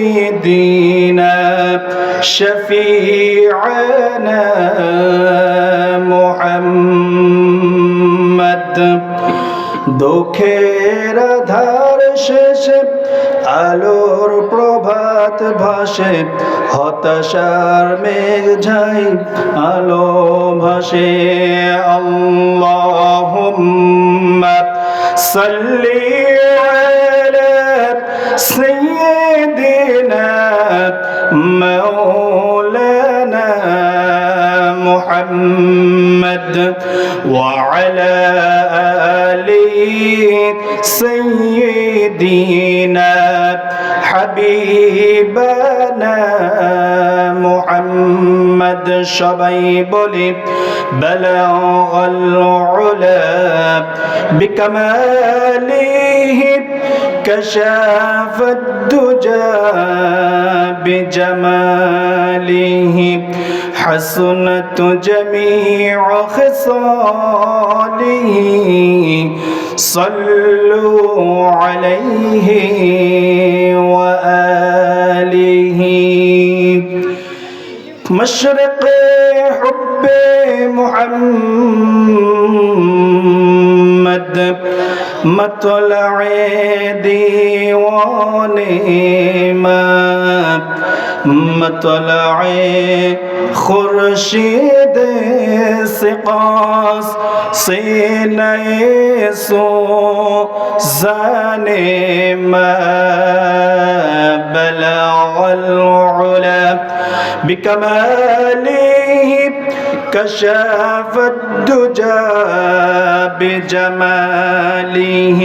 سيدنا شفيعنا محمد দুঃখের আধার শেষে আলোর প্রভাত ভাসে, হতাশার মেঘ ঝাই আলো ভাসে। আল্লাহুম্মা সাল্লি আলা সাইয়্যিদিনা মাওলানা মুহাম্মদ ওয়া আলা سيدنا حبيبنا محمد সবাই বলি بلغ العلا بكماله كشف الدجى بجماله حسنت جميع خصاله صلوا عليه وآله مشرق حب محمد مطلع ديوان ما مطلع خورشید سقاس سینه سوزان ما بلغ العلا بكماله كشف الدجى بجماله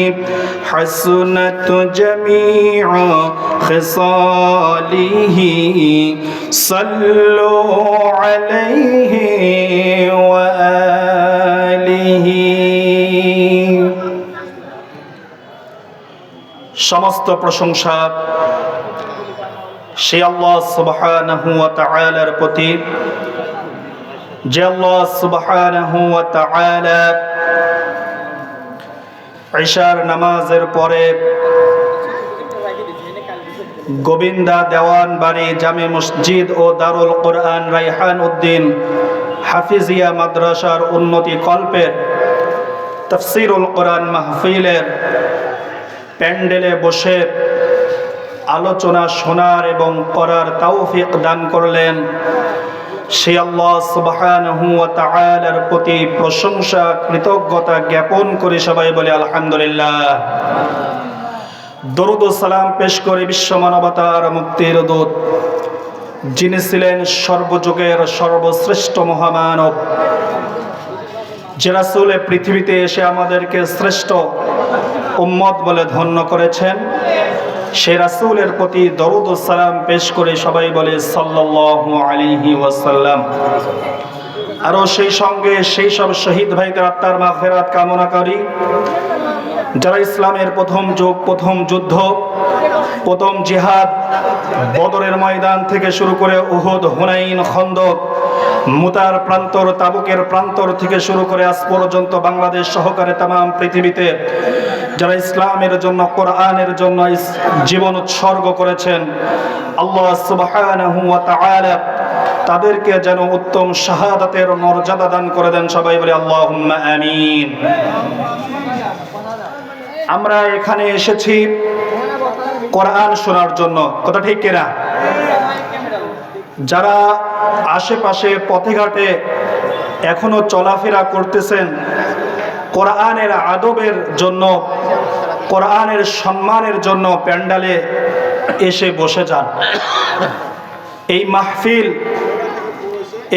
حسنت جميع خصاله صلوا عليه وآله সমস্ত প্রশংসা সে আল্লাহ সুবহানাহু ওয়া তাআলার প্রতি, যে আল্লাহ সুবহানাহু ওয়া তাআলা ইশার নামাজের পরে গোবিন্দা দেওয়ান বাড়ি জামে মসজিদ ও দারুল কোরআন রাইহান উদ্দিন হাফিজিয়া মাদ্রাসার উন্নতি কল্পের তাফসীরুল কোরআন মাহফিলের প্যান্ডেলে বসে আলোচনা শোনার এবং করার তৌফিক দান করলেন সেই আল্লাহ সুবহানাহু ওয়া তাআলার প্রতি প্রশংসা কৃতজ্ঞতা জ্ঞাপন করে সবাই বলে আলহামদুলিল্লাহ। দরুদ ও সালাম পেশ করে বিশ্ব মানবতার মুক্তির দূত, যিনি ছিলেন সর্বযুগের সর্বশ্রেষ্ঠ মহামানব, যে রাসূল পৃথিবীতে এসে আমাদেরকে শ্রেষ্ঠ উম্মত বলে ধন্য করেছেন, সে রাসূলের প্রতি দরুদ ও সালাম পেশ করে সবাই বলে সাল্লাল্লাহু আলাইহি ওয়াসাল্লাম। আরও সেই সঙ্গে সেই সব শহীদ ভাইদের আত্মার মাগফিরাত কামনা করি, যারা ইসলামের প্রথম যুগ, প্রথম যুদ্ধ, প্রথম জিহাদ, বদরের ময়দান থেকে শুরু করে উহুদ, হুনাইন, খন্দক, মুতার প্রান্তর, তাবুকের প্রান্তর থেকে শুরু করে আজ পর্যন্ত বাংলাদেশ সহকারে তামাম পৃথিবীতে যারা ইসলামের জন্য, কোরআনের জন্য জীবন উৎসর্গ করেছেন, আল্লাহ সুবহানাহু ওয়া তাআলা তাদেরকে যেন উত্তম শাহাদাতের মর্যাদা দান করে দেন। সবাই বলে আল্লাহুম্মা আমিন। আমরা এখানে এসেছি কোরআন শোনার জন্য, কথা ঠিক কিনা? যারা আশেপাশে পথে ঘাটে এখনো চলাফেরা করতেছেন, কোরআনের আদবের জন্য, কোরআনের সম্মানের জন্য প্যান্ডালে এসে বসে যান। এই মাহফিল,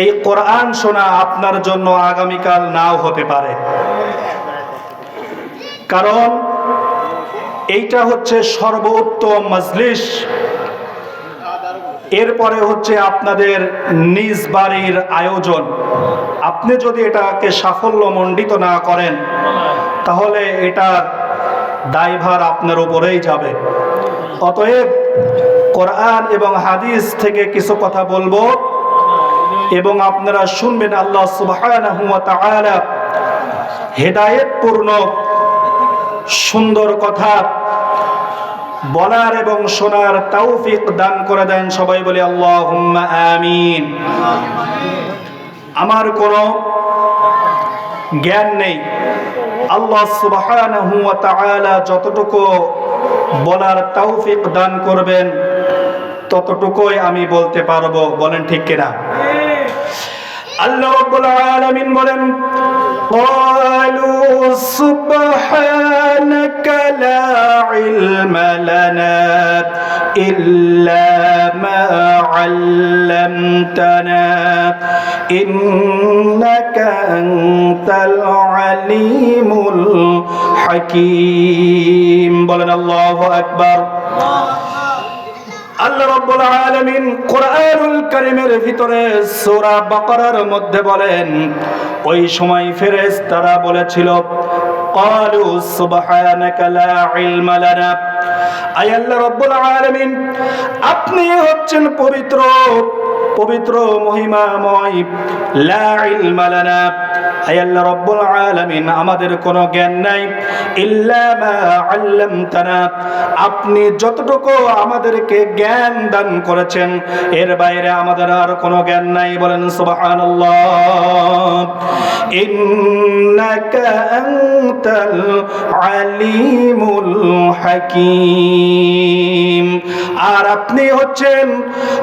এই কোরআন শোনা আপনার জন্য আগামীকাল নাও হতে পারে, কারণ এইটা হচ্ছে সর্বোত্তম মজলিস। এরপরে হচ্ছে আপনাদের নিজ বাড়ির আয়োজন। আপনি যদি এটাকে সাফল্যমণ্ডিত না করেন, তাহলে এটার দায়ভার আপনার উপরেই যাবে। অতএব কোরআন এবং হাদিস থেকে কিছু কথা বলবো এবং আপনারা শুনবেন। আল্লাহ সুবহানাহু ওয়া তাআলা হেদায়েতপূর্ণ সুন্দর কথা বলার এবং শোনার তৌফিক দান করে দেন। সবাই বলি আল্লাহুম্মা আমিন। আমার কোনো জ্ঞান নেই, আল্লাহ সুবহানাহু ওয়া তাআলা যতটুকু বলার তৌফিক দান করবেন ততটুকুই আমি বলতে পারবো। বলেন ঠিক কিনা? আল্লাহ রাব্বুল আলামিন বলেন, ক্বালু সুবহানাকা লা ইলমা লানা ইল্লা মা আল্লামতানা ইন্নাকা আনতাল আলিমুল হাকীম। বলেন আল্লাহু আকবার। আল্লাহ রাব্বুল আলামিন কোরআনুল কারীমের ভিতরে সূরা বাকারার মধ্যে বলেন, ওই সময় ফেরেশতারা বলেছিল, ক্বালু সুবহানাকা লা ইলমা লানা, আয় আল্লাহ রাব্বুল আলামিন আপনি হচ্ছেন পবিত্র, পবিত্র মহিমাময়, লা ইলমা লানা, আয় আল্লাহ রাব্বুল আলামিন আমাদের কোনো জ্ঞান নাই, ইল্লা মা আল্লামতানা আপনি যতটুকু আমাদেরকে জ্ঞান দান করেছেন এর বাইরে আমাদের আর কোনো জ্ঞান নাই। বলেন সুবহানাল্লাহ। ইন্নাকা আনতাল আলিমুল হাকীম, আর আপনি হচ্ছেন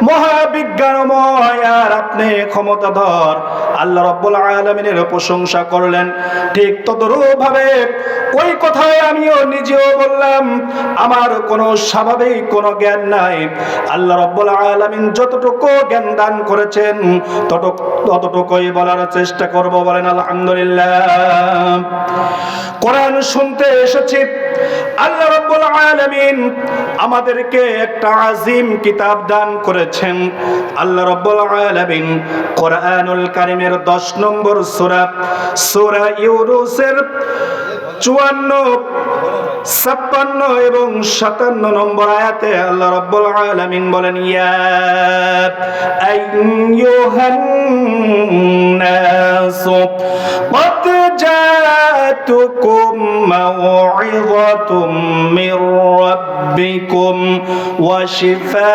মহাবিজ্ঞানময়, আর আপনি ক্ষমতাধর। আল্লাহ রাব্বুল আলামিনের প্রশংসা করলেন। ঠিক তদরূপভাবে ওই কথায় আমিও নিজেও বললাম আমার কোনো স্বাভাবিক কোনো জ্ঞান নাই। আল্লাহ রাব্বুল আলামিন যতটুকু জ্ঞান দান করেছেন ততটুকুই বলার চেষ্টা করব। বলেন আলহামদুলিল্লাহ। কোরআন শুনতে এসেছি, আল্লাহ রাব্বুল আলামিন আমাদেরকে একটা আযীম কিতাব দান করেছেন। আল্লাহ রাব্বুল আলামিন কোরআনুল কারীমের 10 নম্বর সূরা, সূরা ইউনূসের 54, 56 এবং 57 নম্বর আয়াতে আল্লাহ রাব্বুল আলামিন বলেন, ইয়া আইয়ুহান নাস ক্বাদ জাআতুকুম মাউইযাতুম মির রাব্বিকুম ওয়া শিফাউল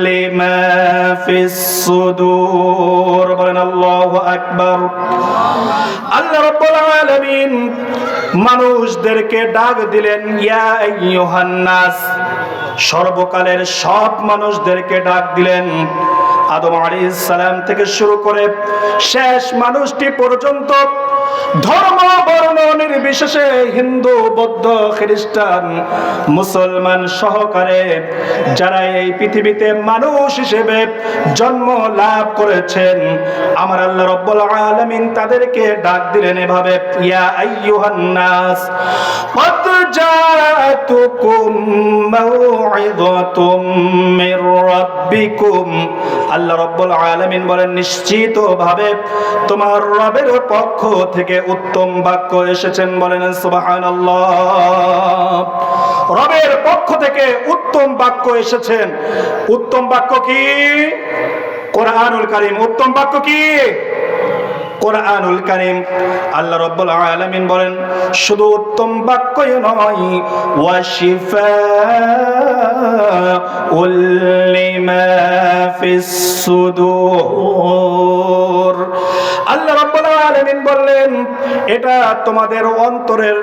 লিমা ফিস সুদূর। বলেন আল্লাহু আকবার। আল্লাহ রাব্বুল আলামিন মানুষদেরকে ডাক দিলেন, ইয়া আইয়ুহান নাস, সর্বকালের সব মানুষদেরকে ডাক দিলেন। আদম আলাইহিস সালাম থেকে শুরু করে শেষ মানুষটি পর্যন্ত, ধর্ম বর্ণ নির্বিশেষে, হিন্দু বৌদ্ধ খ্রিস্টান মুসলমান সহকারে যারা এই পৃথিবীতে মানুষ হিসেবে জন্ম লাভ করেছেন, আমার আল্লাহ রাব্বুল আলামিন তাদেরকে ডাক দিলেন এভাবে, ইয়া আইয়ুহান নাস ক্বাদ জাআতুকুম মাউইযাতুম মির রাব্বিকুম। আল্লাহ রাব্বুল আলামিন বলেন, নিশ্চিতভাবে তোমার রবের পক্ষ থেকে উত্তম বাক্য এসেছেন। বলেন সুবহানাল্লাহ। রবের পক্ষ থেকে উত্তম বাক্য এসেছেন। উত্তম বাক্য কি? কোরআনুল কারীম। উত্তম বাক্য কি? কোরআনুল কারীম। আল্লাহ রাব্বুল আলামিন বলেন, শুধু উত্তম বাক্যই নয়, ওয়া শিফাউল লিমা ফিস সুদূর। আল্লাহ রাব্বুল আলামিন বললেন, এটা তোমাদের অন্তরের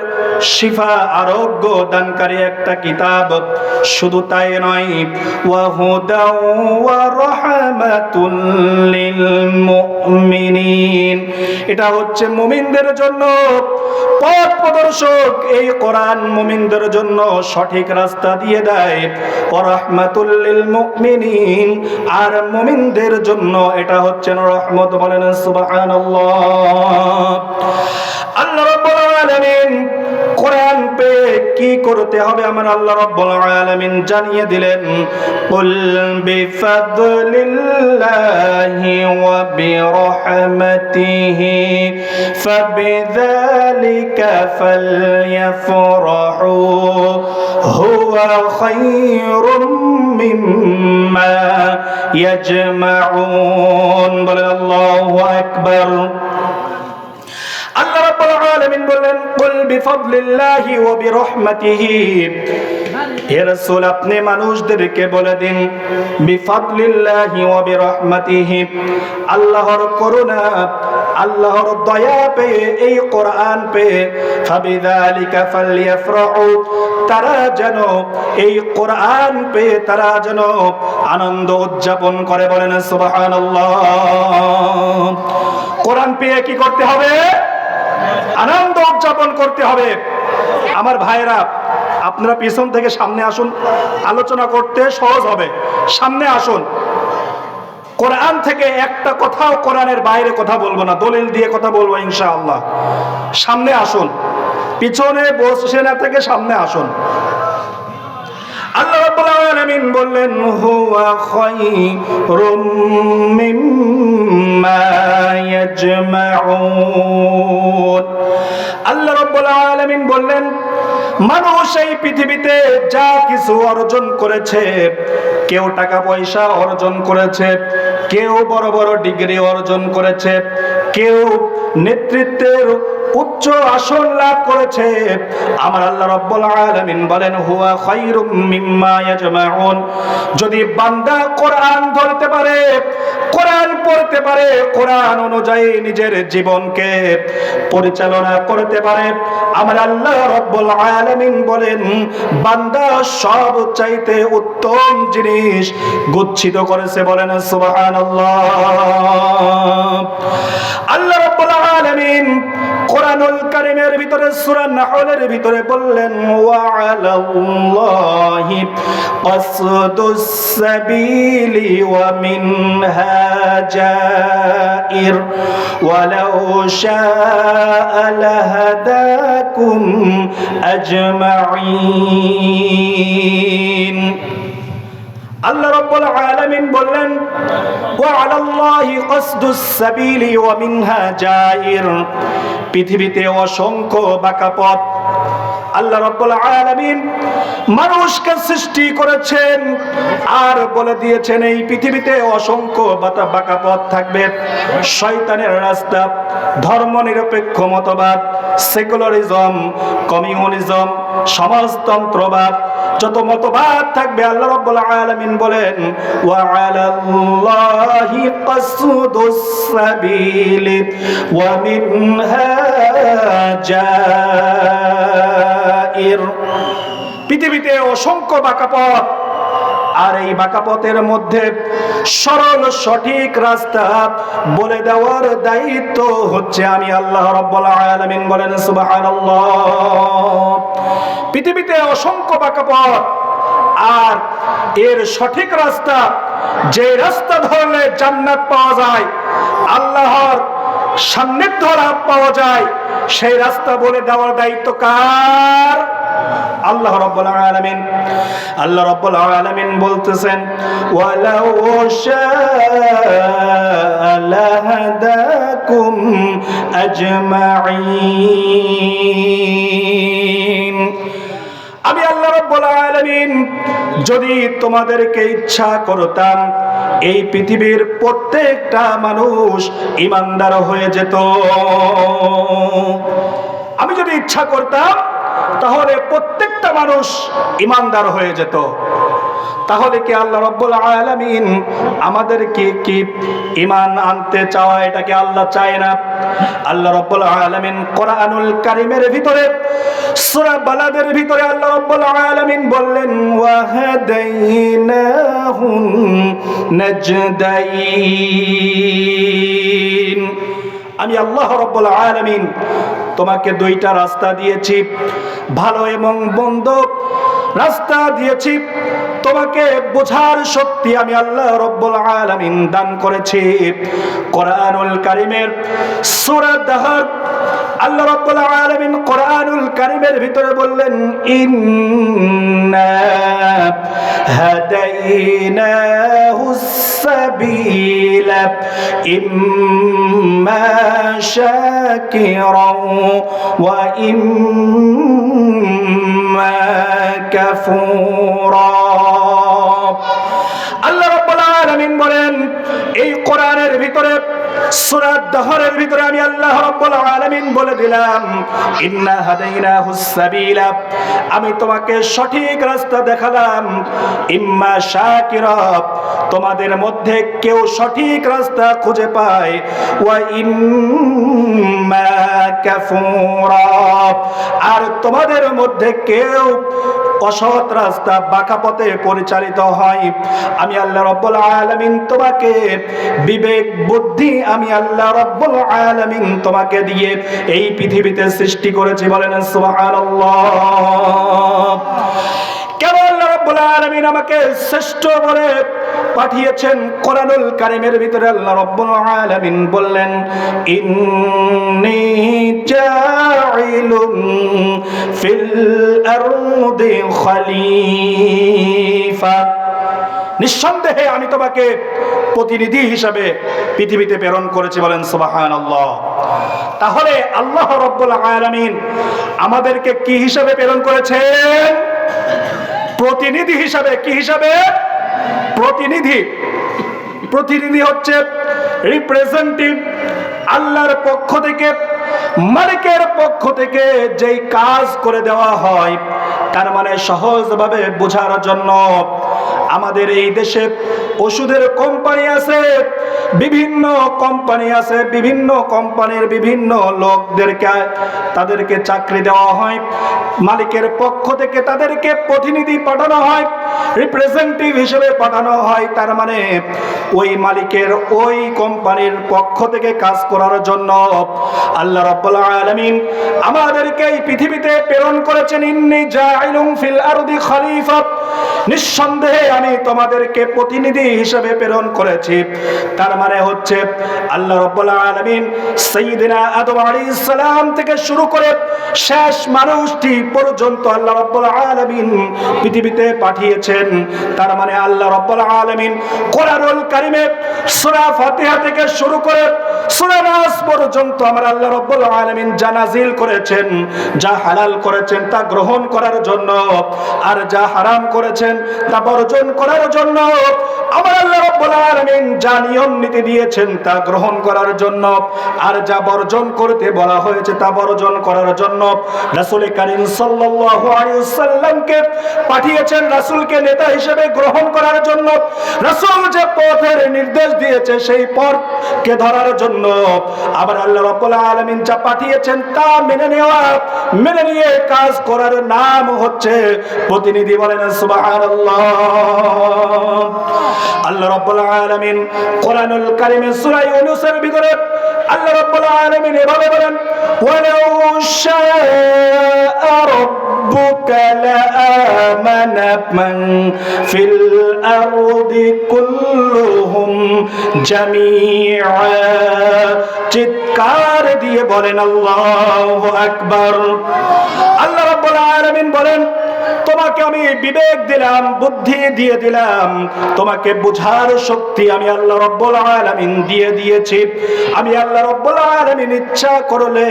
শিফা, আরোগ্য দানকারী একটা কিতাব। শুধু তাই নয়, ওয়া হুদাও ওয়া রাহমাতুল লিল মুমিনিন, এটা হচ্ছে মুমিনদের জন্য পথ প্রদর্শক। এই কোরআন মুমিনদের জন্য সঠিক রাস্তা দিয়ে দেয়। ওয়া রাহমাতুল লিল মুমিনিন, আর মুমিনদের জন্য এটা হচ্ছে রহমত। বলেন সুবহানাল্লাহ। আল্লাহ রাব্বুল আলামিন কোরআন পে কি করতে হবে আমার আল্লাহ রাব্বুল আলামিন জানিয়ে দিলেন, কুল বিফাদলিল্লাহি ওয়া বিরহমাতিহি ফাবিযালিকা ফালইফরাহু হুয়া খায়রুম মিম্মা ইয়াজমাউন। বলেন আল্লাহু আকবার। আল্লাহ রাব্বুল আলামিন বললেন কুল বিফাদলিল্লাহি ওয়া বিরহমাতিহি, হে রাসূল আপনি মানুষদেরকে বলে দিন বিফাদলিল্লাহি ওয়া বিরহমাতিহি, আল্লাহর করুণা আল্লাহর দয়া পেয়ে এই কোরআন পেয়ে ফাবিযালিকা ফালইফরাহু, তারা যেন এই কোরআন পেয়ে তারা যেন আনন্দ উদযাপন করে। বলেন সুবহানাল্লাহ। কোরআন পেয়ে কি করতে হবে? আনন্দ উদযাপন করতে হবে। আমার ভাইরা আপনারা পিছন থেকে সামনে আসুন, আলোচনা করতে সহজ হবে। সামনে আসুন। কোরআন থেকে একটা কথাও কোরআনের বাইরে কথা বলবো না, দলিল দিয়ে কথা বলবো ইনশাআল্লাহ। সামনে আসুন, পিছনে বসে না থেকে সামনে আসুন। আল্লাহ রাব্বুল আলামিন বললেন হুয়া খায়রুম মিম্মা ইয়াজমাউন। আল্লাহ রাব্বুল আলামিন বললেন মানুষ এই পৃথিবীতে যা কিছু অর্জন করেছে, কেউ টাকা পয়সা অর্জন করেছে, কেউ বড় বড় ডিগ্রি অর্জন করেছে, কেউ নেতৃত্বের উচ্চ আসন লাভ করেছে, আমার আল্লাহ রাব্বুল আলামিন বলেন হুয়া খায়রুম মিম্মা ইয়াজমাউন। যদি বান্দা কোরআন ধরতে পারে, কোরআন পড়তে পারে, কোরআন অনুযায়ী নিজের জীবনকে পরিচালনা করতে পারে, আমার আল্লাহ রাব্বুল আলামিন বলেন বান্দা সব চাইতে উত্তম জিনিস গচ্ছিত করেছে। বলেন সুবহানাল্লাহ। আল্লাহ রাব্বুল আলামিন কোরআনুল কারীমের ভিতরে সূরা নাহলের ভিতরে বললেন ওয়া আলাল্লাহি কাসদুস সাবিলি ওয়া মিনহা জাইর ওয়ালাউ শাআ লাহাদাকুম আজমাইন। আল্লাহ রাব্বুল আলামিন বললেন ওয়া আলাল্লাহি কাসদুস সাবিলি ওয়া মিনহা জাইর। পৃথিবীতে অসংখ্য বাঁকা পথ আল্লাহ রাব্বুল আলামিন মানুষকে সৃষ্টি করেছেন আর বলে দিয়েছেন এই পৃথিবীতে অসংখ্য বাঁকা পথ থাকবে। শয়তানের রাস্তা, ধর্মনিরপেক্ষ মতবাদ, সেকুলারিজম, কমিউনিজম, সমাজতন্ত্রবাদ, যত মতবাদ থাকবে আল্লাহ রাব্বুল আলামিন বলেন ওয়া আলাল্লাহি কাসদুস সাবিলি ওয়া মিনহা জাইর। পৃথিবীতে অসংখ্য বাঁকা পথ, আর এই বাঁকা পথের মধ্যে সরল সঠিক রাস্তা বলে দেওয়ার দায়িত্ব হচ্ছে আমি আল্লাহ রাব্বুল আলামিন। বলেন সুবহানাল্লাহ। পৃথিবীতে অসংখ্য বাঁকা পথ, আর এর সঠিক রাস্তা, যে রাস্তা ধরলে জান্নাত পাওয়া যায়, আল্লাহর সান্নিধ্য লাভ পাওয়া যায়, সেই রাস্তা বলে দেওয়ার দায়িত্ব কার? আল্লাহ রাব্বুল আলামিন। আল্লাহ রাব্বুল আলামিন বলতেছেন ওয়ালাউ শাআ লাহাদাকুম আজমাইন। আমি আল্লাহ রাব্বুল আলামিন যদি তোমাদেরকে ইচ্ছা করতাম এই পৃথিবীর প্রত্যেকটা মানুষ ঈমানদার হয়ে যেত। আমি যদি ইচ্ছা করতাম তাহলে প্রত্যেকটা মানুষ ঈমানদার হয়ে যেত। তাহলে কি আল্লাহ রাব্বুল আলামিন আমাদেরকে কি ঈমান আনতে চাওয়া, এটাকে আল্লাহ চায় না? আল্লাহ রাব্বুল আলামিন কোরআনুল কারীমের ভিতরে সূরা বালাদের ভিতরে আল্লাহ রাব্বুল আলামিন বললেন ওয়া হাদাইনাহুন নাজদাইন। আমি আল্লাহ রাব্বুল আলামিন তোমাকে দুইটা রাস্তা দিয়েছি, ভালো এবং মন্দ রাস্তা দিয়েছি। তোমাকে বোঝার শক্তি আমি আল্লাহ রাব্বুল আলামিন দান করেছি। কোরআনুল কারীমের সূরা দাহর আল্লাহ রাব্বুল আলামিন কোরআনুল কারীমের ভিতরে বললেন ইন্না হাদাইনাহুস সাবিলা ইম্মা শাকিরাও ওয়া ইম্মা কাফুরা। আল্লাহ রাব্বুল আলামিন আলামিন বলেন এই কোরআনের ভিতরে সূরা দহরের ভিতরে আমি আল্লাহ রাব্বুল আলামিন বলে দিলাম ইন্না হাদাইনাহুস সাবিলা, আমি তোমাকে সঠিক রাস্তা দেখালাম। ইম্মা শাকিরা, তোমাদের মধ্যে কেউ সঠিক রাস্তা খুঁজে পায়, ওয়া ইম্মা কাফুরা, আর তোমাদের মধ্যে কেউ অসৎ রাস্তা বাঁকা পথে পরিচালিত হয়। আমি আল্লাহ রাব্বুল আলামিন তোমাকে বিবেক বুদ্ধি আমি আল্লাহ রাব্বুল আলামিন তোমাকে দিয়ে এই পৃথিবীতে সৃষ্টি করেছি। বলেন সুবহানাল্লাহ। কেন আল্লাহ রাব্বুল আলামিন আমাকে শ্রেষ্ঠ বলে পাঠিয়েছেন? কোরআনুল কারীমের ভিতরে আল্লাহ রাব্বুল আলামিন বললেন ইন্নী জাইলুন ফিল আরদি খলিফা, নিঃসন্দেহে আমি তোমাকে প্রতিনিধি হিসাবে পৃথিবীতে প্রেরণ করেছি। বলেন সুবহানাল্লাহ। তাহলে আল্লাহ রাব্বুল আলামিন আমাদেরকে কি হিসাবে প্রেরণ করেছেন? প্রতিনিধি হিসাবে। কি হিসাবে? প্রতিনিধি। প্রতিনিধি হচ্ছে রিপ্রেজেন্টেটিভ। আল্লাহর পক্ষ থেকে, মালিকের পক্ষ থেকে যেই কাজ করে দেওয়া হয়, তার মানে সহজভাবে বোঝার জন্য আমাদের এই দেশে ওষুধের কোম্পানি আছে, বিভিন্ন কোম্পানি আছে, বিভিন্ন কোম্পানির বিভিন্ন লোকদেরকে তাদেরকে চাকরি দেওয়া হয়, মালিকের পক্ষ থেকে তাদেরকে প্রতিনিধি পাঠানো হয়, রিপ্রেজেন্টেটিভ হিসেবে পাঠানো হয়। তার মানে ওই মালিকের ওই কোম্পানির পক্ষ থেকে কাজ করার জন্য আল্লাহ রাব্বুল আলামিন আমাদেরকে এই পৃথিবীতে প্রেরণ করেছেন। ইন্নী জাইলুন ফিল আরদি খলিফা, নিঃসন্দেহে আমি তোমাদেরকে প্রতিনিধি হিসেবে প্রেরণ করেছি। তার মানে হচ্ছে আল্লাহ রাব্বুল আলামিন সাইয়্যিদিনা আদম আলাইহিস সালাম থেকে শুরু করে শেষ মানুষটি পর্যন্ত আল্লাহ রাব্বুল আলামিন পৃথিবীতে পাঠিয়েছেন। তার মানে আল্লাহ রাব্বুল আলামিন কোরআনুল কারীমে সূরা ফাতিহা থেকে শুরু করে সূরা নাস পর্যন্ত আমার আল্লাহ রাব্বুল আলামিন যা নাযিল করেছেন, যা হালাল করেছেন তা গ্রহণ করার জন্য, আর যা হারাম করেছেন তা বর্জন করার জন্য, আমার আল্লাহ রাব্বুল আলামিন যা নিয়ম নীতি দিয়েছেন তা গ্রহণ করার জন্য, আর যা বর্জন করতে বলা হয়েছে তা বর্জন করার জন্য রাসূল কারীম সাল্লাল্লাহু আলাইহি ওয়াসাল্লামকে পাঠিয়েছেন, রাসূলকে নেতা হিসেবে গ্রহণ করার জন্য। রাসূল যে পথের নির্দেশ দিয়েছে সেই পথকে ধরার জন্য। আবার আল্লাহ রাব্বুল আলামিন যা পাঠিয়েছেন তা মেনে নেওয়া, মেনে নিয়ে কাজ করার নাম হচ্ছে প্রতিনিধি। বলেন সুবহানাল্লাহ। আল্লাহ রাব্বুল আলামিন কোরআনুল কারীমে সূরা ইউনূসের ভিতরে আল্লাহ রাব্বুল আলামিন এভাবে বলেন ওয়ালাউ শাআ রাব্বুকা লাআমানা মান ফিল আরদি কুল্লুহুম জামিআ, চিৎকার দিয়ে বলেন আল্লাহু আকবার। আল্লাহ রাব্বুল আলামিন বলেন তোমাকে আমি বিবেক দিলাম, বুদ্ধি দিয়ে দিলাম, তোমাকে বুঝার শক্তি আমি আল্লাহ রাব্বুল আলামিন দিয়ে দিয়েছি। আমি আল্লাহ রাব্বুল আলামিন ইচ্ছা করলে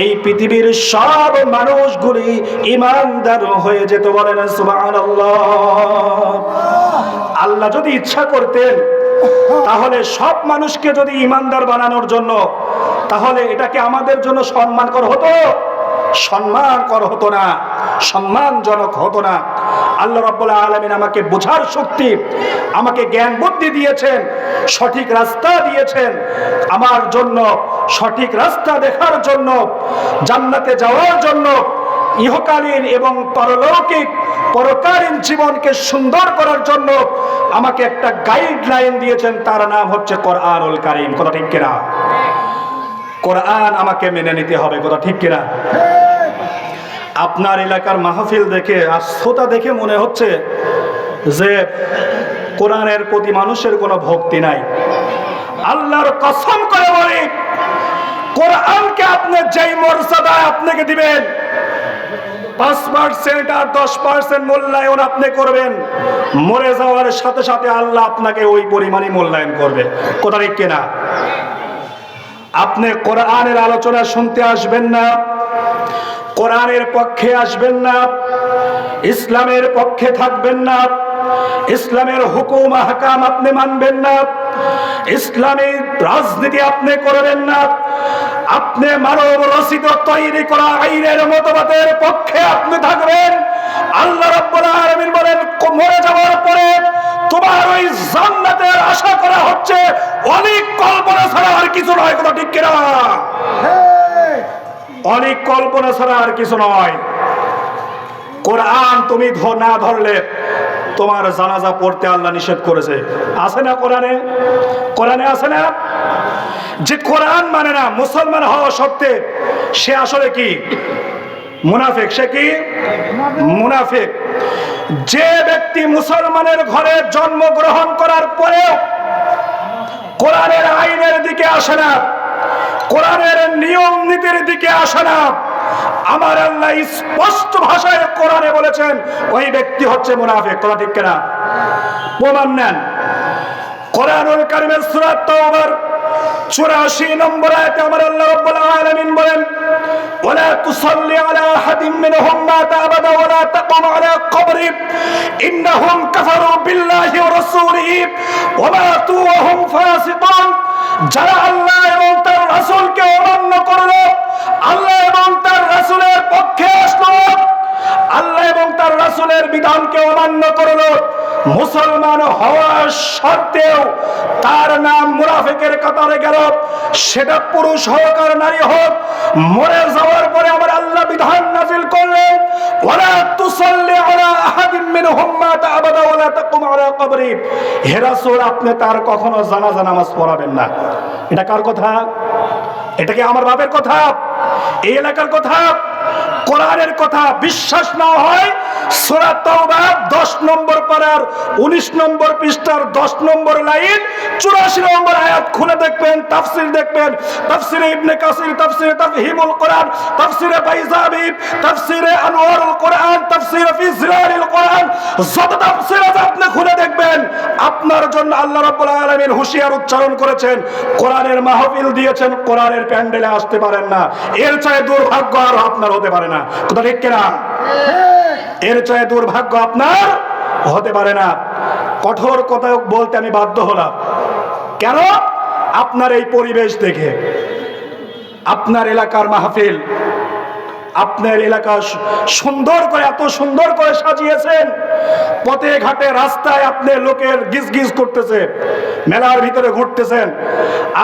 এই পৃথিবীর সব মানুষগুলি ঈমানদার হয়ে যেত। বলেন সুবহানাল্লাহ। আল্লাহ যদি ইচ্ছা করতেন তাহলে সব মানুষকে যদি ঈমানদার বানানোর জন্য, তাহলে এটাকে আমাদের জন্য সম্মানকর হতো? সম্মানকর হতো না, সম্মানজনক হতো না। আল্লাহ রাব্বুল আলামিন আমাকে বোঝার শক্তি, আমাকে জ্ঞান বুদ্ধি দিয়েছেন, সঠিক রাস্তা দিয়েছেন আমার জন্য, সঠিক রাস্তা দেখার জন্য, জান্নাতে যাওয়ার জন্য, ইহকালীন এবং পরলৌকিক পরকালীন জীবনকে সুন্দর করার জন্য আমাকে একটা গাইডলাইন দিয়েছেন, তার নাম হচ্ছে কোরআনুল কারীম। কথা ঠিক কিনা? কোরআন আমাকে মেনে নিতে হবে। কথা ঠিক কিনা? আপনার এলাকার মাহফিল দেখে আর শ্রোতা দেখে মনে হচ্ছে যে কোরআনের প্রতি মানুষের কোনো ভক্তি নাই। আল্লাহর কসম করে বলি, কোরআনকে আপনি যেই মর্যাদা আপনাকে দিবেন, 5% আর 10% মূল্যায়ন আপনি করবেন, মরে যাওয়ার সাথে সাথে আল্লাহ আপনাকে ওই পরিমাণই মূল্যায়ন করবে। কথা ঠিক কিনা? আপনি কোরআনের আলোচনা শুনতে আসবেন না, কোরআনের পক্ষে আসবেন না, ইসলামের পক্ষে থাকবেন না, ইসলামের হুকুম আহকাম আপনি মানবেন না, ইসলামী রাজনীতি আপনি করবেন না, আপনি মানব রচিত তৈরি করা আইনের মতবাদের পক্ষে আপনি থাকবেন। আল্লাহ রাব্বুল আলামিন বলেন, মরে যাওয়ার পরে তোমার ওই জান্নাতের আশা করা হচ্ছে অনেক কল্পনা ছাড়া আর কিছু নয়। কথা ঠিক কিনা? অনেক কল্পনা ছাড়া আর কিছু নয়। কোরআন তুমি না ধরলে তোমার জানাজা পড়তে আল্লাহ নিষেধ করেছে। আছে না কোরআনে? কোরআনে আছে না? যে কোরআন মানে না, মুসলমান হওয়া সত্ত্বে সে আসলে কি? মুনাফিক। সে কি? মুনাফিক। যে ব্যক্তি মুসলমানের ঘরে জন্মগ্রহণ করার পরেও কোরআনের আইনের দিকে আসে না, কোরআনের নিয়ম নীতির দিকে আসে না, আমার আল্লাহ স্পষ্ট ভাষায় কোরআনে বলেছেন ওই ব্যক্তি হচ্ছে মুনাফিক। কথা ঠিক কিনা? প্রমাণ নেন। কোরআনুল কারীমের সূরা তাওবার 84 নম্বর আয়াতে আমার আল্লাহ রাব্বুল আলামিন বলেন, ওয়ালা তুসাল্লি আলা আহাদিন মিনহুম মাতা আবাদা ওয়ালা তাকুম আলা কবরি ইন্নাহুম কাফারু বিল্লাহি ওয়া রাসূলিহি ওয়া মাতু ওয়া হুম ফাসিকুন। যারা আল্লাহ এবং তার রাসূলকে অমান্য করলো, আল্লাহ এবং তার রাসূলের পক্ষে আসলো, আল্লাহ এবং তার রাসূলের বিধানকে অমান্য করলো, মুসলমান হওয়ার সত্ত্বেও তার নাম মুনাফিকের কাতারে গেল, সেটা পুরুষ হোক আর নারী হোক, মরে যাওয়ার পরে আমার আল্লাহ বিধান নাযিল করলেন, ওয়ালা তুসাল্লি আলা আহাদিন মিনহুম মাতা আবাদা ওয়ালা তাকুম আলা কবরি। হে রাসূল, আপনি তার কখনো জানাজা নামাজ পড়াবেন না। এটা কার কথা? এটা কি আমার বাপের কথা? এই এলাকার কথা? কোরআনের কথা? বিশ্বাস না হয় সূরা তাওবা 10 নম্বর পারার 19 নম্বর পৃষ্ঠার 10 নম্বর লাইন 84 নম্বর আয়াত খুলে দেখবেন, তাফসীর দেখবেন। তাফসীরে ইবনে কাসির, তাফসীরে তাফহিমুল কোরআন, তাফসীরে বাইজাবি, তাফসীরে আনওয়ারুল কোরআন, তাফসীরে ফি জিলালিল কোরআন, যত তাফসীর আছে আপনি খুলে দেখবেন। আপনার জন্য আল্লাহ রাব্বুল আলামিন হুঁশিয়ার উচ্চারণ করেছেন, কোরআনের মাহফিল দিয়েছেন, কোরআনের প্যান্ডেলে আসতে পারেন না, এর চেয়ে দুর্ভাগ্য আর আপনার হতে পারে না। কথা ঠিক কিনা? এর চেয়ে দুর্ভাগ্য আপনার হতে পারে না। কঠোর কথা বলতে আমি বাধ্য হলাম। কেন? আপনার এই পরিবেশ দেখে, আপনার এলাকার মাহফিল, আপনার এলাকা সুন্দর করে, এত সুন্দর করে সাজিয়েছেন, পথে ঘাটে রাস্তায় আপনি লোকের গিজগিজ করতেছে, মেলার ভিতরে ঘুরতেছেন,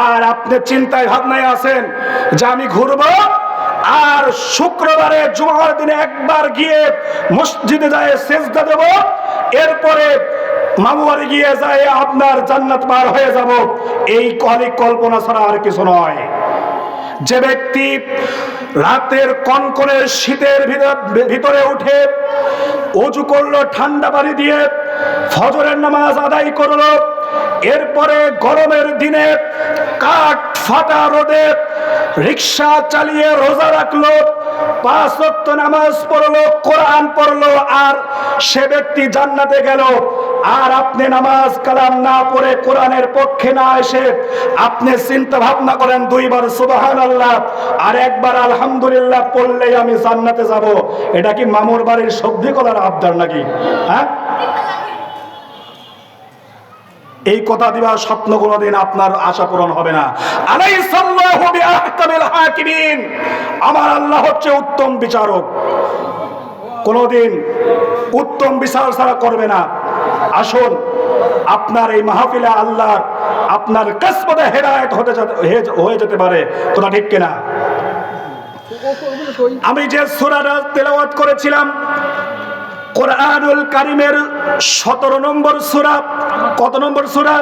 আর আপনি চিন্তায় ভাবনায় আছেন যে আমি ঘুরবো আর শুক্রবারে জুমার দিনে একবার গিয়ে মসজিদে যায় সেজদা দেব, এরপরে মামু বাড়ি গিয়ে যায় আপনার জান্নাত পার হয়ে যাব। এই কল্পনা ছাড়া আর কিছু নয়। যে ব্যক্তি রাতের কনকনে শীতের ভিতরে উঠে ওযু করলো ঠান্ডা পানি দিয়ে, ফজরের নামাজ আদায় করলো, এরপরে গরমের দিনে কাঠ ফাটা রোদে রিক্সা চালিয়ে রোজা রাখলো, 5 ওয়াক্ত নামাজ পড়লো, কোরআন পড়লো, আর সে ব্যক্তি জান্নাতে গেল। আর আপনি নামাজ কালাম না পড়ে, কোরআনের পক্ষে না এসে আপনি চিন্তা ভাবনা করেন 2 বার সুবহানাল্লাহ আর 1 বার আলহামদুলিল্লাহ পড়লেই আমি জান্নাতে যাব। এটা কি মামুর বাড়ির সবজি কলার আবদার নাকি? হ্যাঁ, এই কথা দিবা স্বপ্ন কোনদিন আপনার আশা পূরণ হবে না। আলাইসাল্লাহু বিআহকামিল হাকিমিন, আমার আল্লাহ হচ্ছে উত্তম বিচারক, কোনদিন উত্তম বিচার ছাড়া করবে না। আসুন, আপনার এই মাহফিলে আল্লাহ আপনার কিসমতে হেদায়েত হয়ে যেতে পারে। কথা ঠিক কিনা? আমি যে সূরাটা তেলাওয়াত করেছিলাম, কোরআনুল কারীমের 17 নম্বর সূরা। কত নম্বর সূরা?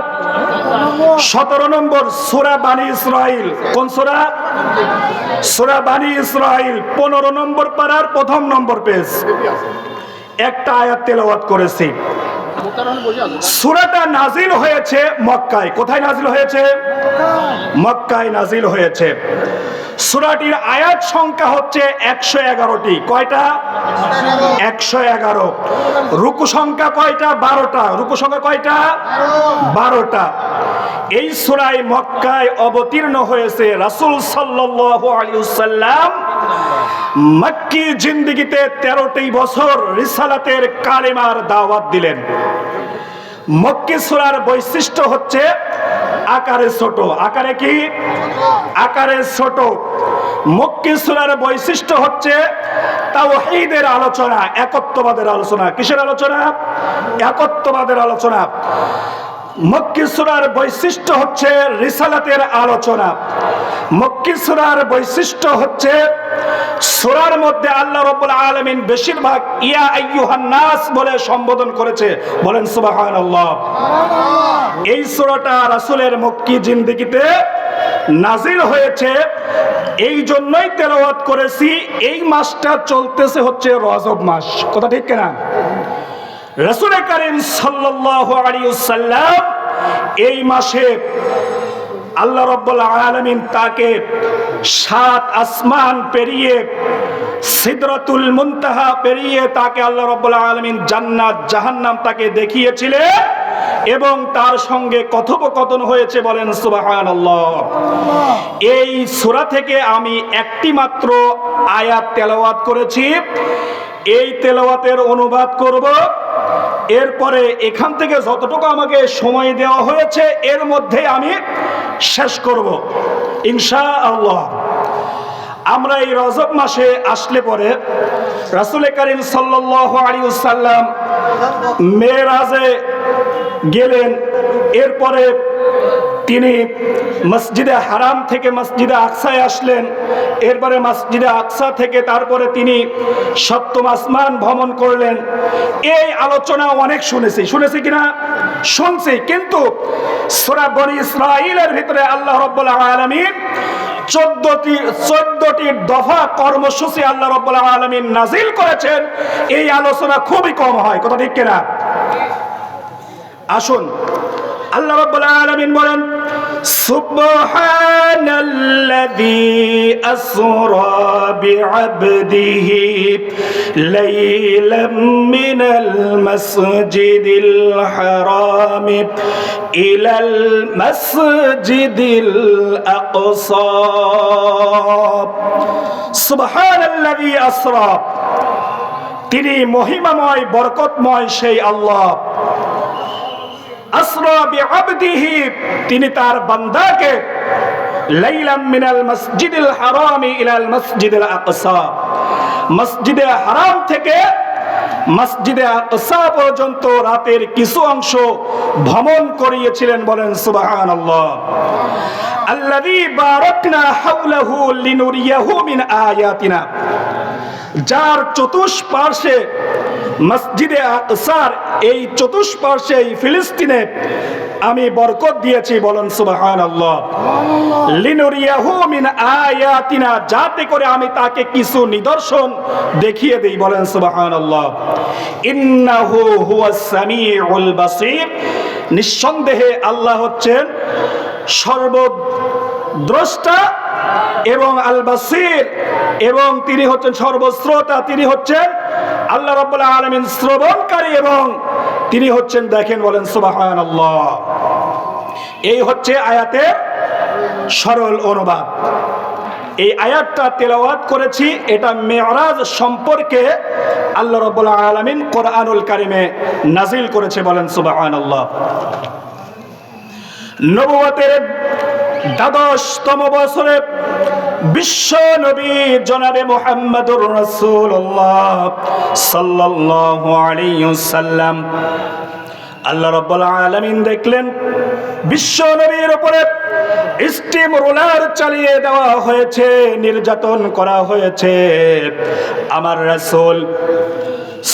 17 নম্বর সূরা বানী ইসরাইল। কোন সূরা? সূরা বানী ইসরাইল 15 নম্বর পারার 1 নম্বর পেজ। একটা আয়াত তেলাওয়াত করেছি। সূরাটা নাজিল হয়েছে মক্কায়। কোথায় নাজিল হয়েছে? মক্কায় নাজিল হয়েছে। সূরাটির আয়াত সংখ্যা হচ্ছে 111টি। কয়টা? 111। রুকু সংখ্যা কয়টা? 12টা। রুকু সংখ্যা কয়টা? 12টা। এই সূরায় মক্কায় অবতীর্ণ হয়েছে। রাসূল সাল্লাল্লাহু আলাইহি ওয়াসাল্লাম মক্কি জিন্দেগিতে 13টি বছর রিসালাতের কালেমার দাওয়াত দিলেন। মক্কি সূরার বৈশিষ্ট্য হচ্ছে আকারে ছোট। আকারে কি? আকারে ছোট। মক্কি সূরার বৈশিষ্ট্য হচ্ছে তাওহীদের আলোচনা, একত্ববাদের আলোচনা। কিসের আলোচনা? একত্ববাদের আলোচনা। মক্কি সূরার বৈশিষ্ট্য হচ্ছে রিসালাতের আলোচনা। মক্কি সূরার বৈশিষ্ট্য হচ্ছে সূরার মধ্যে আল্লাহ রাব্বুল আলামিন বেশিরভাগ ইয়া আইয়ুহান নাস বলে সম্বোধন করেছে। বলেন সুবহানাল্লাহ। এই সূরাটা রাসূলের মক্কি জিন্দেগিতে নাজিল হয়েছে, এই জন্যই তেলাওয়াত করেছি। এই মাসটা চলতেছে হচ্ছে রজব মাস। কথা ঠিক কিনা? রাসূল কারীম সাল্লাল্লাহু আলাইহি ওয়াসাল্লাম এই মাসে আল্লাহ রাব্বুল আলামিন তাকে 7 আসমান পেরিয়ে সিদরাতুল মুনতাহা পেরিয়ে তাকে আল্লাহ রাব্বুল আলামিন জান্নাত জাহান্নাম তাকে দেখিয়েছিলেন এবং তার সঙ্গে কথোপকথন হয়েছে। বলেন সুবহানাল্লাহ। এই সূরা থেকে আমি একটি মাত্র আয়াত তেলাওয়াত করেছি। এই তেলাওয়াতের অনুবাদ করব, এরপরে এখান থেকে যতটুকু আমাকে সময় দেওয়া হয়েছে এর মধ্যে আমি শেষ করব ইনশাআল্লাহ। আমরা এই রজব মাসে আসলে পরে রাসূল কারীম সাল্লাল্লাহু আলাইহি ওয়াসাল্লাম মেরাজে গেলেন। এরপরে তিনি মসজিদে হারাম থেকে মসজিদে আকসায় আসলেন। এরপরে মসজিদে আকসা থেকে তারপরে তিনি সপ্তম আসমান ভ্রমণ করলেন। এই আলোচনা অনেক শুনেছি কিনা? শুনছি। কিন্তু সূরা বনী ইসরাঈলের ভিতরে আল্লাহ রাব্বুল আলামিন 14টি দফা কর্মসূচি আল্লাহ রাব্বুল আলামিন নাজিল করেছেন। এই আলোচনা খুবই কম হয়। কথা ঠিক কিনা? আসুন, আল্লাহ রাব্বুল আলামিন বলেন সুবহানাল্লাযী আসরা বিআবদিহি লাইলাম মিনাল মাসজিদিল হারাম ইলাল মাসজিদিল আকসা। সুবহানাল্লাযী আসরা, তিনি মহিমাময় বরকতময় সেই আল্লাহ। আসরা বিআবদিহি, তিনি তার বান্দাকে লাইলাম মিনাল মাসজিদিল হারাম ইলাল মাসজিদিল আকসা, মসজিদে হারাম থেকে মসজিদে আকসা পর্যন্ত রাতের কিছু অংশ ভ্রমণ করিয়েছিলেন। বলেন সুবহানাল্লাহ। আল্লাযী বারাকনা হাওলাহু লিনুরিয়াহু মিন আয়াতিনা, যার চতুষ্পার্শ্বে মসজিদে আকসার এই চতুষ্পার্শ্বে এই ফিলিস্তিনে আমি বরকত দিয়েছি। বলেন সুবহানাল্লাহ। লিনুরিয়াহু মিন আয়াতিনা, যাতে করে আমি তাকে কিছু নিদর্শন দেখিয়ে দেই। বলেন সুবহানাল্লাহ। ইন্নাহু হুয়াস সামিউল বাসীর, নিঃসন্দেহে আল্লাহ হচ্ছেন সর্বদ্রষ্টা এবং আল বাসীর, এবং তিনি হচ্ছেন সর্বশ্রোতা। তিনি হচ্ছেন আল্লাহ রাব্বুল আলামিন শ্রবণকারী এবং তিনি হচ্ছেন দেখেন। বলেন সুবহানাল্লাহ। এই হচ্ছে আয়াতের সরল অনুবাদ। এই আয়াতটা তেলাওয়াত করেছি, এটা মেরাজ সম্পর্কে আল্লাহ রাব্বুল আলামিন কোরআনুল কারিমে নাজিল করেছে। বলেন সুবহানাল্লাহ। নবুয়তের ১২তম বছরে বিশ্ব নবী জনাবে মুহাম্মদুর রাসূলুল্লাহ সাল্লাল্লাহু আলাইহি ওয়াসাল্লাম, আল্লাহ রাব্বুল আলামিন দেখলেন বিশ্ব নবীর উপরে স্টিম রোলার চালিয়ে দেওয়া হয়েছে, নির্যাতন করা হয়েছে। আমার রাসূল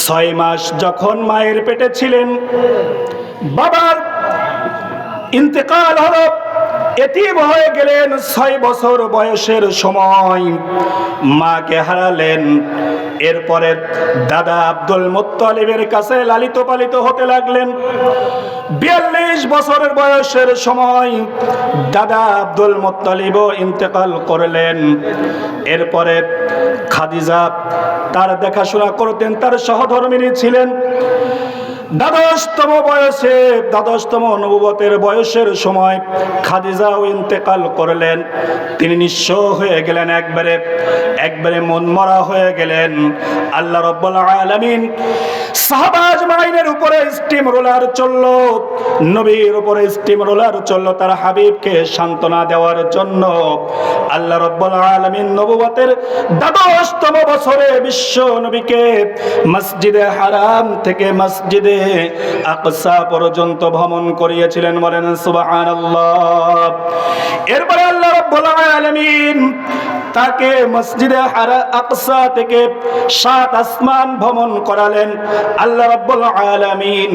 6 মাস যখন মায়ের পেটে ছিলেন, বাবার ইন্তেকাল হলো, এতিম হয়ে গেলেন। 6 বছর বয়সের সময় মাকে হারালেন। এরপরে দাদা আব্দুল মুত্তালিবের কাছে লালিত পালিত হতে লাগলেন। 42 বছরের বয়সের সময় দাদা আব্দুল মুত্তালিবও ইন্তেকাল করলেন। এরপরে খাদিজা তার দেখাশোনা করতেন, তার সহধর্মিণী ছিলেন। দ্বাদশতম নবুয়তের বয়সের সময় খাদিজাও ইন্তেকাল করলেন। তিনি নিঃস্ব হয়ে গেলেন, একবারে মনমরা হয়ে গেলেন। আল্লাহ রাব্বুল আলামিন সাহাবা আজমাইনের উপরে স্টিম রোলার চললো, নবীর উপরে স্টিম রোলার চললো তার হাবিবকে সান্ত্বনা দেওয়ার জন্য। আল্লাহ রাব্বুল আলামিন নবুয়তের ১২তম বছরে বিশ্ব নবীকে মসজিদে হারাম থেকে মসজিদে আকসা পর্যন্ত ভ্রমণ করিয়েছিলেন। বলেন সুবহানাল্লাহ। এরপরে আল্লাহ রাব্বুল আলামিন তাকে মসজিদে আকসা থেকে ৭ আসমান ভ্রমণ করালেন। আল্লাহ রাব্বুল আলামিন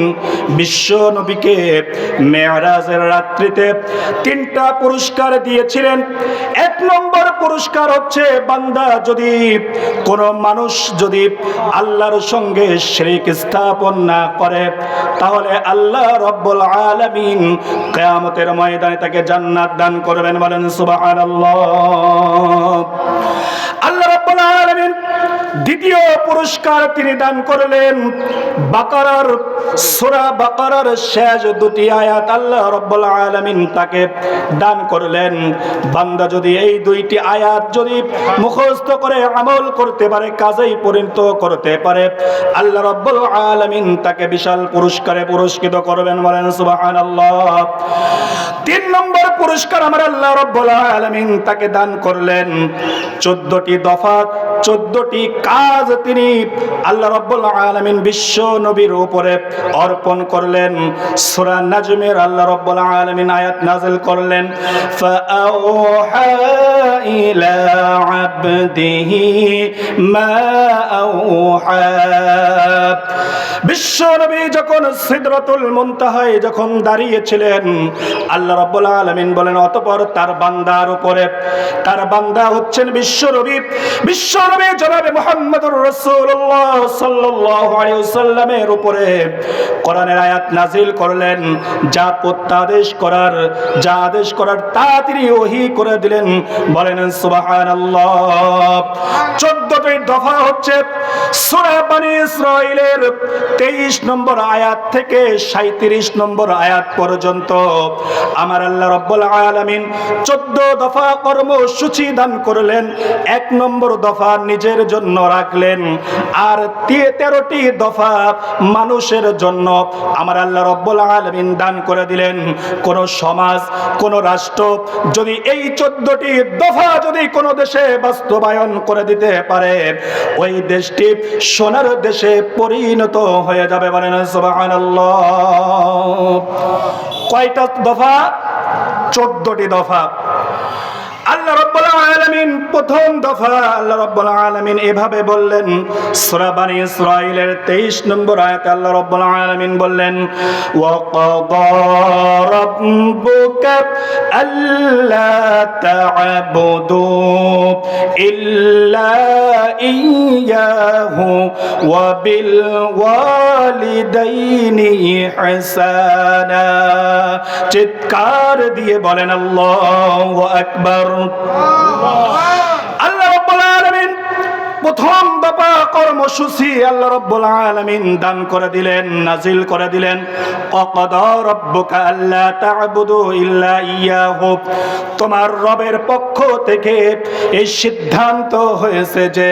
বিশ্ব নবীকে মেরাজের রাত্রিতে 3টা পুরস্কার দিয়েছিলেন। 1 নম্বর পুরস্কার হচ্ছে, বান্দা যদি কোন মানুষ যদি আল্লাহর সঙ্গে শিরক স্থাপন না করে তাহলে আল্লাহ রাব্বুল আলামিন কিয়ামতের ময়দানে তাকে জান্নাত দান করবেন। বলেন সুবহানাল্লাহ। আল্লাহ রাব্বুল আলামিন দ্বিতীয় পুরস্কার তিনি দান করলেন বাকারার সূরা বাকারার শেষ 2টি আয়াত আল্লাহ রাব্বুল আলামিন তাকে দান করলেন। বান্দা যদি এই 2টি আয়াত যদি মুখস্থ করে আমল করতে পারে, কাজেই পরিণত করতে পারে, আল্লাহ রাব্বুল আলামিন তাকে বিশাল পুরস্কারে পুরস্কৃত করবেন। বলেন সুবহানাল্লাহ। 3 নম্বর পুরস্কার আমার আল্লাহ রাব্বুল আলামিন তাকে দান করলেন 14টি দফা, 14টি কাজ তিনি আল্লাহ রাব্বুল আলামিন বিশ্ব নবীর উপরে অর্পণ করলেন। সূরা নাজমের আল্লাহ রাব্বুল আলামিন আয়াত নাযিল করলেন, ফাআওহা ইলা আবদিহি মা আওহা। বিশ্ব নবী যখন সিদরাতুল মুনতাহায় যখন দাঁড়িয়েছিলেন, আল্লাহ রাব্বুল আলামিন বলেন অতঃপর তার বান্দার উপরে, তার বান্দা হচ্ছেন বিশ্ব নবী, বিশ্ব নবী জনাবে মুহাম্মদুর রাসূলুল্লাহ সাল্লাল্লাহু আলাইহি ওয়াসাল্লামের উপরে কোরআনের আয়াত নাযিল করলেন, যা প্রত্যাদেশ করার, যা আদেশ করার তা তিনি ওহী করে দিলেন। বলেন সুবহানাল্লাহ। 14টি দফা হচ্ছে সূরা বনী ইসরাঈলের 23 নম্বর আয়াত থেকে 37 নম্বর আয়াত পর্যন্ত আমার আল্লাহ রাব্বুল আলামিন 14 দফা কর্মসূচি দান করলেন। 1 নম্বর দফা নিজের জন্য রাখলেন, আর 13টি দফা মানুষের জন্য আমার আল্লাহ রাব্বুল আলামিন দান করে দিলেন। কোন সমাজ, কোন রাষ্ট্র যদি এই 14টি দফা যদি কোন দেশে বাস্তবায়ন করে দিতে পারে, ওই দেশটি সোনার দেশে পরিণত হয়ে যাবে। বলেন সুবহানাল্লাহ। কয়টা দফা? 14টি দফা। আল্লাহ রাব্বুল আলামিন প্রথম দফা আল্লাহ রাব্বুল আলামিন এভাবে বললেন, সূরা বনী ইসরাঈলের 23 নম্বর আয়াতে আল্লাহ রাব্বুল আলামিন বললেন, ওয়া ক্বাদা রাব্বুকা আল্লা তা'বুদু ইল্লা ইয়্যাহু ওয়া বিল ওয়ালিদাইনি ইহসানা। চিৎকার দিয়ে বলেন আল্লাহু আকবার। আল্লাহ রাব্বুল আলামিন প্রথম দফা কর্মসূচি আল্লাহ রাব্বুল আলামিন দান করে দিলেন, নাজিল করে দিলেন, ওয়াকাদা রাব্বুকা আল্লা তা'বুদু ইল্লা ইয়্যাহু। তোমার রবের পক্ষ থেকে এই সিদ্ধান্ত হয়েছে যে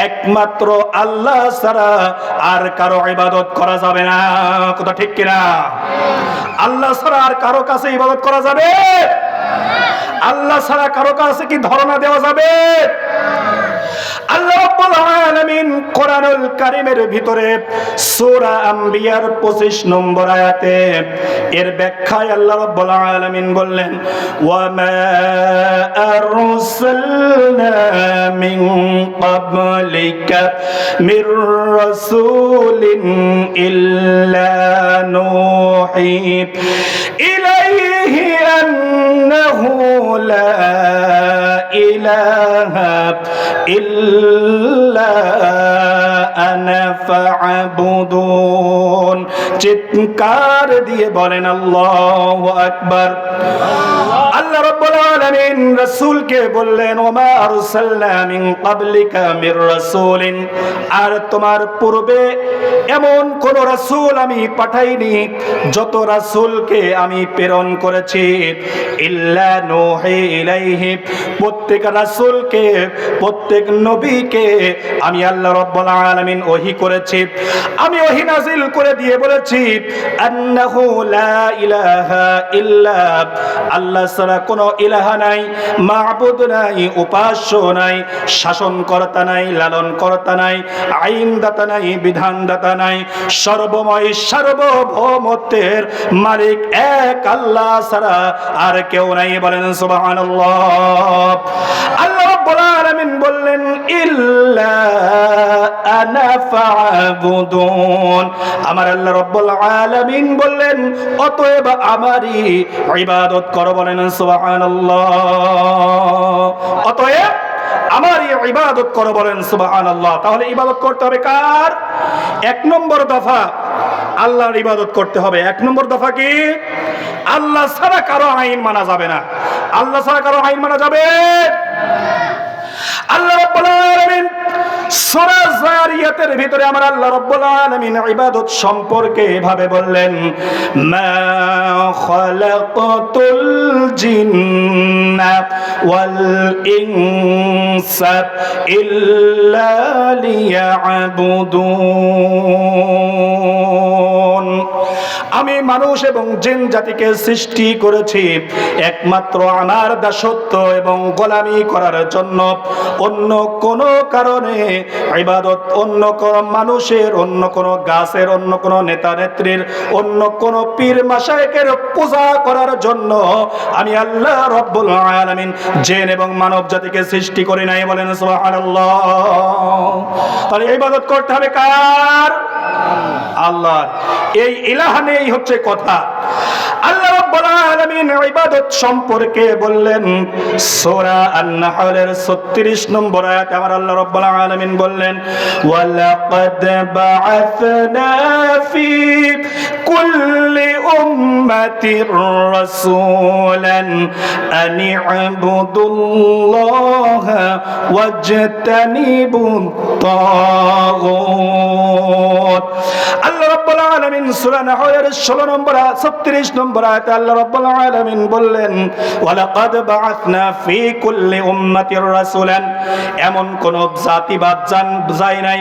একমাত্র আল্লাহ ছাড়া আর কারো ইবাদত করা যাবে না। কথা ঠিক কিনা? আল্লাহ ছাড়া আর কারো কাছে ইবাদত করা যাবে? আল্লাহ ছাড়া কারো কাছে কি ধারণা দেওয়া যাবে? আল্লাহ রাব্বুল আলামিন কোরআনুল কারীমের ভিতরে সূরা আম্বিয়ার 25 নম্বর আয়াতে এর ব্যাখ্যায় আল্লাহ রাব্বুল আলামিন বললেন, ওয়া মা আরসালনা মিন ক্বাবলিকা মির রাসূলিন ইল্লা নূহি ইলাইহি আন্নাহু লা ইলাহা ইল্লা আনা ফা'বুদুন। চিৎকার দিয়ে বলেন আল্লাহু আকবার। আল্লাহ আল্লাহ রাব্বুল আলামিন রাসূলকে বললেন ওমা আরসালনা মিন ক্বাবলিকা মির রাসূলিন, আর তোমার পূর্বে এমন কোন রাসূল আমি পাঠাইনি যত রাসূলকে আমি প্রেরণ করেছি ইল্লা নূহি ইলাইহি, প্রত্যেক রাসূলকে প্রত্যেক নবীকে আমি আল্লাহ রাব্বুল আলামিন ওহী করেছি, আমি ওহী নাযিল করে দিয়ে বলেছি আন্নাহু লা ইলাহা ইল্লা, আল্লাহ ছাড়া কোনো ইলাহা নাই, মাবুদ নাই, উপাস্য নাই, শাসনকর্তা নাই, লালনকর্তা নাই, আইনদাতা নাই, বিধানদাতা নাই, সর্বময় সার্বভৌমত্বের মালিক এক আল্লাহ ছাড়া আর কেউ নাই। বলেন সুবহানাল্লাহ। আল্লাহ রাব্বুল আলামিন বললেন ইল্লা আনা ফা'বুদুন, আমার আল্লাহ রাব্বুল আলামিন বললেন অতএব আমারই ইবাদত করো। বলেন সুবহানাল্লাহ। অতএব আমারই ইবাদত করো। বলেন সুবহানাল্লাহ। তাহলে ইবাদত করতে হবে কার? এক নম্বর দফা আল্লাহর ইবাদত করতে হবে। এক নম্বর দফা কি? আল্লাহ ছাড়া কারো আইন মানা যাবে না। আল্লাহ ছাড়া কারো আইন মানা যাবে। আল্লাহ রাব্বুল আলামিন সূরা যারিয়াতের ভিতরে আমার আল্লাহ রাব্বুল আলামিন ইবাদত সম্পর্কে এভাবে বললেন মা খালাকাতুল জিন্না ওয়াল ইনসা ইল্লা লিয়াবুদুন, আমি মানুষ এবং জিন জাতিকে সৃষ্টি করেছি একমাত্র আমার দাসত্ব এবং গোলামি করার জন্য। অন্য কোন কারণে ইবাদত, অন্য কোন মানুষের, অন্য কোন গাছের, অন্য কোন নেতা নেত্রীর, অন্য কোন পীর মাশায়েখের পূজা করার জন্য আমি আল্লাহ রাব্বুল আলামিন জিন এবং মানব জাতিকে সৃষ্টি করি নাই। বলেন সুবহানাল্লাহ। তাহলে ইবাদত করতে হবে কার? আল্লাহ। এই ইলাহা নেই হচ্ছে কথা। আল্লাহ রাব্বুল আলামিন ইবাদত সম্পর্কে বললেন সূরা আন-নাহলের 36 নম্বর আয়াতে আমার আল্লাহ রাব্বুল আলামিন বললেন ওয়ালাকাদ বাআসনা ফি কুল্লি উম্মাতির রাসূলান আন ইবুদুল্লাহা ওয়াজতানিবুত তাগুত। আল্লাহ রাব্বুল আলামিন সূরা নাহলের 16 নম্বর 36 নম্বর আয়াতে আল্লাহ রাব্বুল আলামিন বললেন ওয়ালাকাদ বাআসনা ফি কুল্লি উম্মাতির রাসূলান, এমন কোন জাতিবাদ যায় নাই,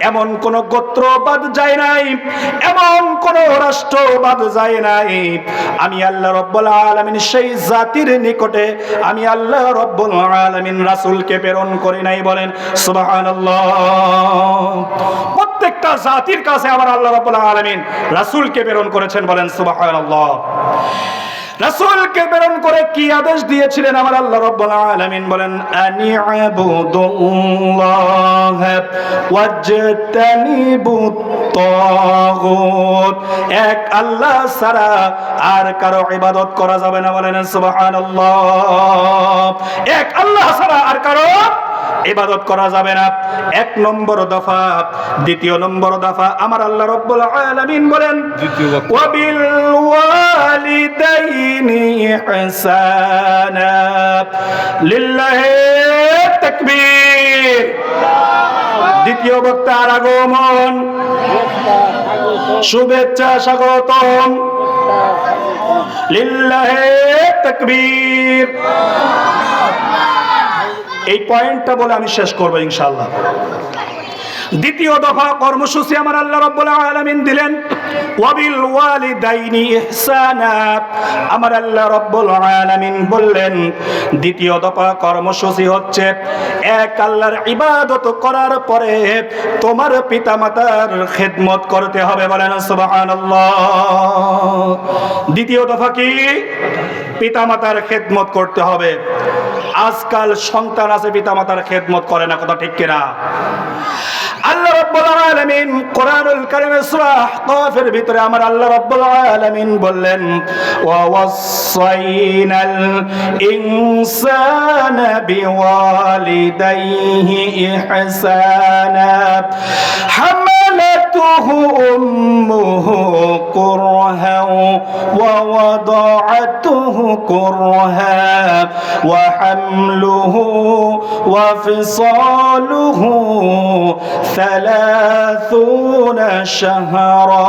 এমন কোন গোত্রবাদ যায় নাই, এমন কোন রাষ্ট্রবাদ যায় নাই, আমি আল্লাহ রাব্বুল আলামিন সেই জাতির নিকটে আমি আল্লাহ রাব্বুল আলামিন রাসূলকে প্রেরণ করি নাই। বলেন সুবহানাল্লাহ। প্রত্যেকটা জাতির কাছে আমার আল্লাহ রাব্বুল আলামিন রাসূলকে প্রেরণ করেছেন। বলেন সুবহানাল্লাহ। রাসূলকে প্রেরণ করে কি আদেশ দিয়েছিলেন আমার আল্লাহ রাব্বুল আলামিন? বলেন আনি'বুদুল্লাহ ওয়াজতানিবুত তাগুত, এক আল্লাহ ছাড়া আর কারো ইবাদত করা যাবে না। বলেন সুবহানাল্লাহ। এক আল্লাহ ছাড়া আর কারো ইবাদত করা যাবে না। এক নম্বর দফা। দ্বিতীয় নম্বর দফা আমার আল্লাহ রাব্বুল আলামিন বলেন ওয়াবিল ওয়ালিদাইনি ইহসানা, লিল্লাহি তাকবীর। দ্বিতীয় বক্তার আগমন, শুভেচ্ছা, স্বাগতম। লিল্লাহি তাকবীর। এই পয়েন্টটা বলে আমি শেষ করব ইনশাআল্লাহ। দ্বিতীয় দফা কর্মসূচি আমার আল্লাহ রাব্বুল আলামিন দিলেন ওয়াবিল ওয়ালিদাইনি ইহসানা। আমার আল্লাহ রাব্বুল আলামিন বললেন দ্বিতীয় দফা কর্মসূচি হচ্ছে এক আল্লাহর ইবাদত করার পরে তোমার পিতামাতার খেদমত করতে হবে। বলেন সুবহানাল্লাহ। দ্বিতীয় দফা কি? পিতামাতার খেদমত করতে হবে। আজকাল সন্তান আছে পিতামাতার খেদমত করে না, কথা ঠিক কিনা? আল্লাহ রাব্বুল আলামিন কোরআনুল কারীমের সূরা আহকাফের ভিতরে আমার আল্লাহ রাব্বুল আলামিন বললেন ওয়া ওয়াসাইনাল ইনসানা বিওয়ালিদাইহি ইহসানা হামালাতুহু উম্মুহু كرها ووضعته كرها وحمله وفصاله 30 شهرا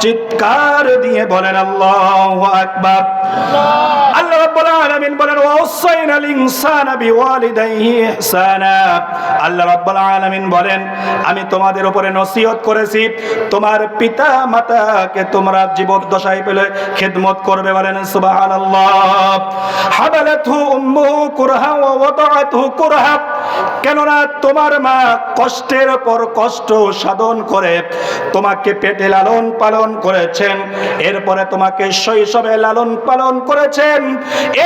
চিৎকার দিয়ে বলেন আল্লাহু আকবার। আল্লাহ রাব্বুল আলামিন বলেন ওয়াসাইনাল ইনসানা বিওয়ালিদাইহি ইহসানা। আল্লাহ রাব্বুল আলামিন বলেন আমি তোমাদের উপরে নসিহত করেছি তোমার পিতা মাতাকে তোমরা জীবদ্দশায় পেলে খিদমত করবে, বলেন সুবহানাল্লাহ। হামালাতহু উম্মুহু কুরহা ওয়া ওয়াদাআতহু কুরহা, কেননা তোমার মা কষ্টের পর কষ্ট সাধন করে তোমাকে পেটে লালন পালন করেছেন, এরপরে তোমাকে শৈশবে লালন পালন করেছেন,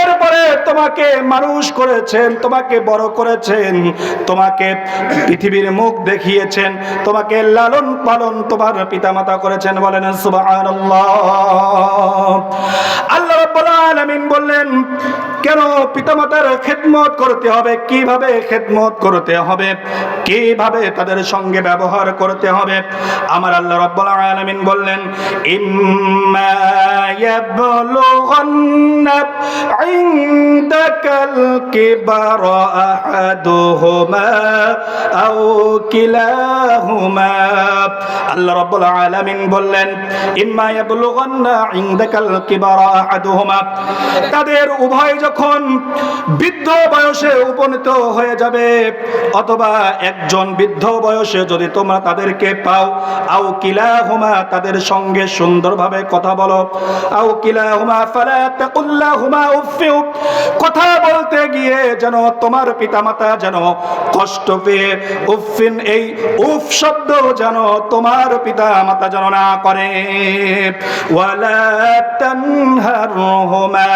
এরপরে তোমাকে মানুষ করেছেন, তোমাকে বড় করেছেন, তোমাকে পৃথিবীর মুখ দেখিয়েছেন, তোমাকে লালন পালন তোমার পিতামাতা করেছেন, বলেন সুবহানাল্লাহ। আল্লাহ রাব্বুল আলামিন বললেন কেন পিতামাতার খেদমত করতে হবে, কিভাবে খেদমত করতে হবে, কিভাবে তাদের সঙ্গে ব্যবহার করতে হবে। আমার আল্লাহ রাব্বুল আলামিন বললেন ইম্মা ইয়াবলুগান্না ইনদাকাল কিবারা আহাদুহুমা আও কিলাহুমা। আল্লাহ রাব্বুল আলামিন বললেন ইম্মা ইয়াবলুগান্না ইনদাকাল কিবারা আহাদুহুমা, তাদের উভয় যখন বৃদ্ধ বয়সে উপনীত হয়ে যাবে অথবা একজন বৃদ্ধ বয়সে যদি তোমরা তাদেরকে পাও, আও কিলাহুমা তাদের সঙ্গে সুন্দরভাবে কথা বলো, আও কিলাহুমা ফালা তাকুল্লাহুমা উফফিউ, কথা বলতে গিয়ে যেন তোমার পিতামাতা যেন কষ্ট পেয়ে উফফিন, এই উফ শব্দ যেন তোমার পিতামাতা যেন না করে। ওয়ালা তানহারহুমা,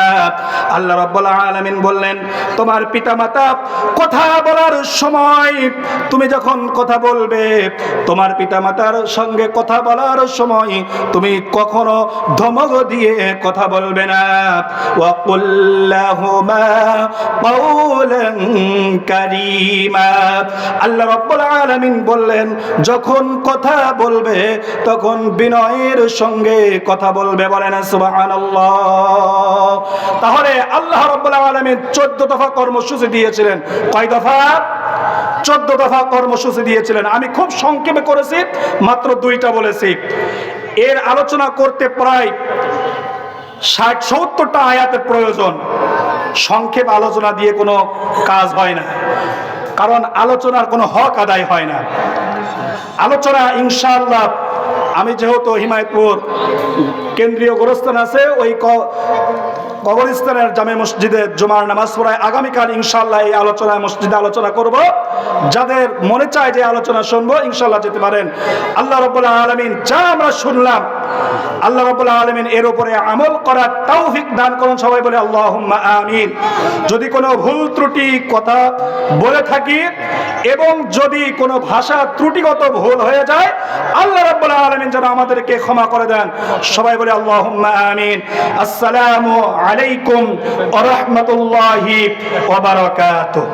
আল্লাহ রাব্বুল আলামিন বললেন তোমার পিতামাতা কথা বলার সময় তুমি যখন কথা বলবে, তোমার পিতামাতার সঙ্গে কথা বলার সময় তুমি কখনো ধমক দিয়ে কথা বলবে না। ওয়া কুল লাহুমা কাওলান কারীমা, আল্লাহ রাব্বুল আলামিন বললেন যখন কথা বলবে তখন বিনয়ের সঙ্গে কথা বলবে, বলেন সুবহানাল্লাহ। তাহলে আল্লাহ রাব্বুল আলামিন 14 দফা কর্মসূচি দিয়েছিলেন। কয় দফা? 14 দফা কর্মসূচি দিয়েছিলেন। আমি খুব সংক্ষেপে করেছি, মাত্র 2টা বলেছি। এর আলোচনা করতে প্রায় 60-70টা আয়াতের প্রয়োজন। সংক্ষেপ আলোচনা দিয়ে কোনো কাজ হয় না, কারণ আলোচনার কোনো হক আদায় হয় না। আলোচনা ইনশাআল্লাহ, আমি যেহেতু হিমায়তপুর কেন্দ্রীয় গোরস্থান আছে, ওই কবরস্থানের জামে মসজিদে জুমার নামাজ পড়ায় আগামীকাল ইনশাআল্লাহ এই আলোচনা মসজিদে আলোচনা করব। যাদের মনে চায় যে আলোচনা শুনবো ইনশাআল্লাহ যেতে পারেন। আল্লাহ রাব্বুল আলামিন যা আমরা শুনলাম আল্লাহ রাব্বুল আলামিন এর উপরে আমল করার তৌফিক দান করুন। সবাই বলে আল্লাহুম্মা আমিন। যদি কোনো ভুল ত্রুটি কথা বলে থাকি এবং যদি কোনো ভাষা ত্রুটিগত ভুল হয়ে যায় আল্লাহ রাব্বুল আলামিন যেন আমাদেরকে ক্ষমা করে দেন। সবাই বলে আল্লাহুম্মা আমিন। আসসালামু আলাইকুম ওয়া রাহমাতুল্লাহি ওয়া বারাকাতুহু।